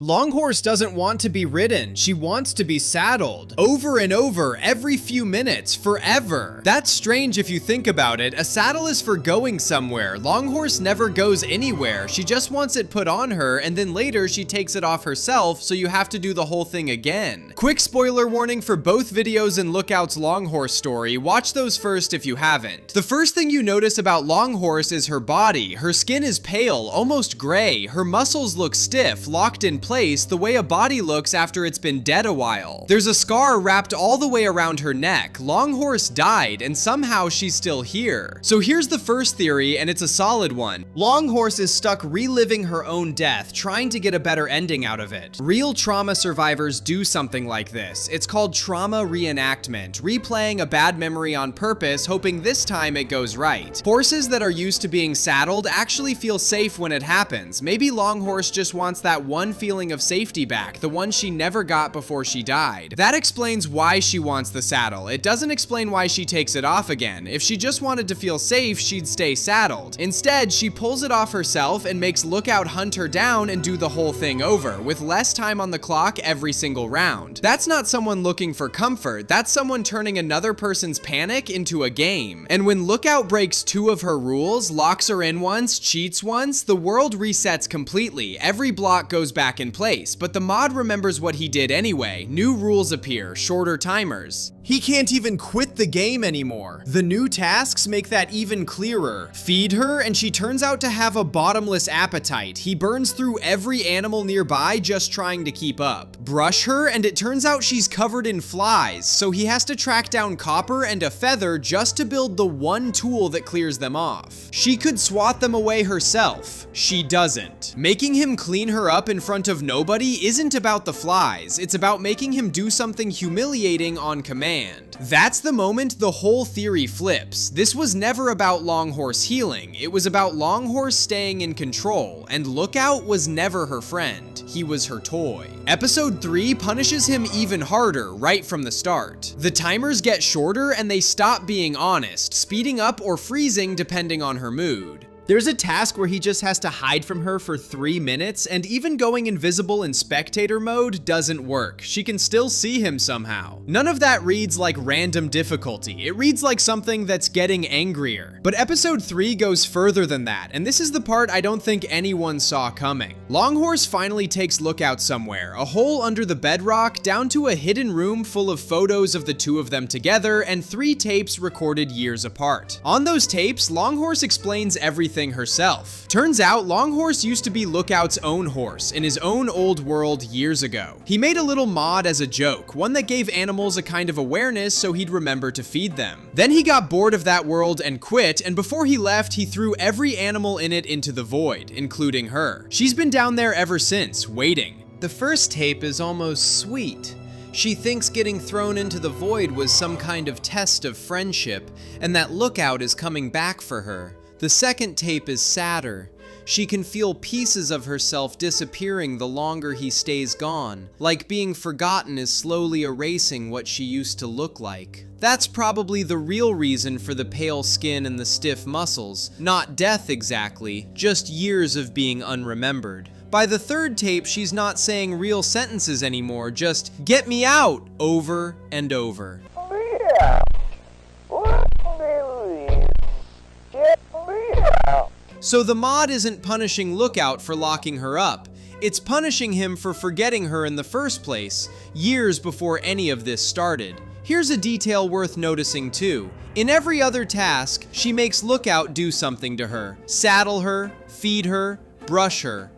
Longhorse doesn't want to be ridden, she wants to be saddled. Over and over, every few minutes, forever. That's strange if you think about it. A saddle is for going somewhere. Longhorse never goes anywhere. She just wants it put on her, and then later she takes it off herself, so you have to do the whole thing again. Quick spoiler warning for both videos in Lookout's Longhorse story. Watch those first if you haven't. The first thing you notice about Longhorse is her body. Her skin is pale, almost gray. Her muscles look stiff, locked in place the way a body looks after it's been dead a while. There's a scar wrapped all the way around her neck. Longhorse died, and somehow she's still here. So here's the first theory, and it's a solid one. Longhorse is stuck reliving her own death, trying to get a better ending out of it. Real trauma survivors do something like this. It's called trauma reenactment, replaying a bad memory on purpose, hoping this time it goes right. Horses that are used to being saddled actually feel safe when it happens. Maybe Longhorse just wants that one feeling of safety back, the one she never got before she died. That explains why she wants the saddle. It doesn't explain why she takes it off again. If she just wanted to feel safe, she'd stay saddled. Instead, she pulls it off herself and makes Lookout hunt her down and do the whole thing over, with less time on the clock every single round. That's not someone looking for comfort, that's someone turning another person's panic into a game. And when Lookout breaks two of her rules, locks her in once, cheats once, the world resets completely. Every block goes back in place, but the mod remembers what he did anyway. New rules appear, shorter timers. He can't even quit the game anymore. The new tasks make that even clearer. Feed her, and she turns out to have a bottomless appetite. He burns through every animal nearby just trying to keep up. Brush her, and it turns out she's covered in flies, so he has to track down copper and a feather just to build the one tool that clears them off. She could swat them away herself. She doesn't. Making him clean her up in front of nobody isn't about the flies. It's about making him do something humiliating on command. That's the moment the whole theory flips. This was never about Longhorse healing. It was about Longhorse staying in control, and Lookout was never her friend. He was her toy. Episode 3 punishes him even harder right from the start. The timers get shorter and they stop being honest, speeding up or freezing depending on her mood. There's a task where he just has to hide from her for 3 minutes, and even going invisible in spectator mode doesn't work. She can still see him somehow. None of that reads like random difficulty. It reads like something that's getting angrier. But episode 3 goes further than that, and this is the part I don't think anyone saw coming. Longhorse finally takes Lookout somewhere, a hole under the bedrock, down to a hidden room full of photos of the two of them together and 3 tapes recorded years apart. On those tapes, Longhorse explains everything herself. Turns out Longhorse used to be Lookout's own horse in his own old world years ago. He made a little mod as a joke, one that gave animals a kind of awareness so he'd remember to feed them. Then he got bored of that world and quit, and before he left, he threw every animal in it into the void, including her. She's been down there ever since, waiting. The first tape is almost sweet. She thinks getting thrown into the void was some kind of test of friendship, and that Lookout is coming back for her. The second tape is sadder. She can feel pieces of herself disappearing the longer he stays gone, like being forgotten is slowly erasing what she used to look like. That's probably the real reason for the pale skin and the stiff muscles. Not death exactly, just years of being unremembered. By the third tape, she's not saying real sentences anymore, just "get me out" over and over. So the mod isn't punishing Lookout for locking her up. It's punishing him for forgetting her in the first place, years before any of this started. Here's a detail worth noticing too. In every other task, she makes Lookout do something to her. Saddle her, feed her, brush her.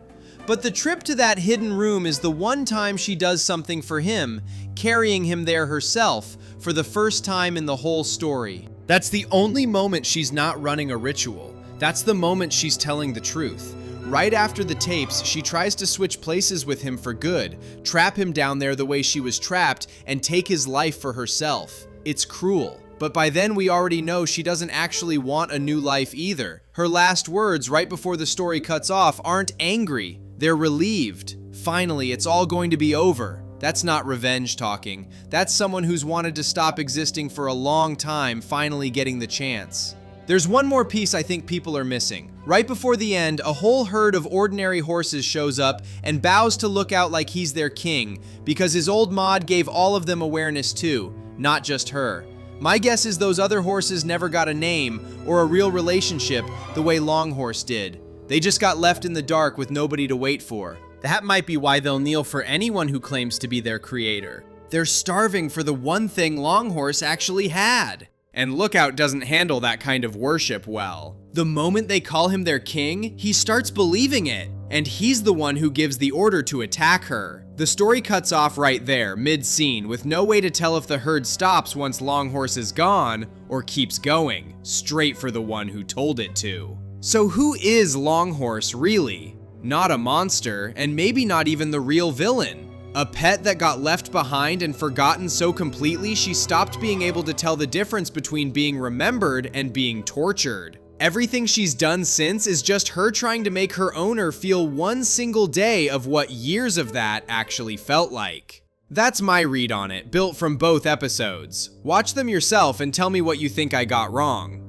But the trip to that hidden room is the one time she does something for him, carrying him there herself for the first time in the whole story. That's the only moment she's not running a ritual. That's the moment she's telling the truth. Right after the tapes, she tries to switch places with him for good, trap him down there the way she was trapped, and take his life for herself. It's cruel. But by then we already know she doesn't actually want a new life either. Her last words right before the story cuts off aren't angry, they're relieved. Finally, it's all going to be over. That's not revenge talking. That's someone who's wanted to stop existing for a long time finally getting the chance. There's one more piece I think people are missing. Right before the end, a whole herd of ordinary horses shows up and bows to look out like he's their king, because his old mod gave all of them awareness too, not just her. My guess is those other horses never got a name or a real relationship the way Longhorse did. They just got left in the dark with nobody to wait for. That might be why they'll kneel for anyone who claims to be their creator. They're starving for the one thing Longhorse actually had. And Lookout doesn't handle that kind of worship well. The moment they call him their king, he starts believing it, and he's the one who gives the order to attack her. The story cuts off right there, mid-scene, with no way to tell if the herd stops once Longhorse is gone, or keeps going, straight for the one who told it to. So who is Longhorse really? Not a monster, and maybe not even the real villain. A pet that got left behind and forgotten so completely she stopped being able to tell the difference between being remembered and being tortured. Everything she's done since is just her trying to make her owner feel one single day of what years of that actually felt like. That's my read on it, built from both episodes. Watch them yourself and tell me what you think I got wrong.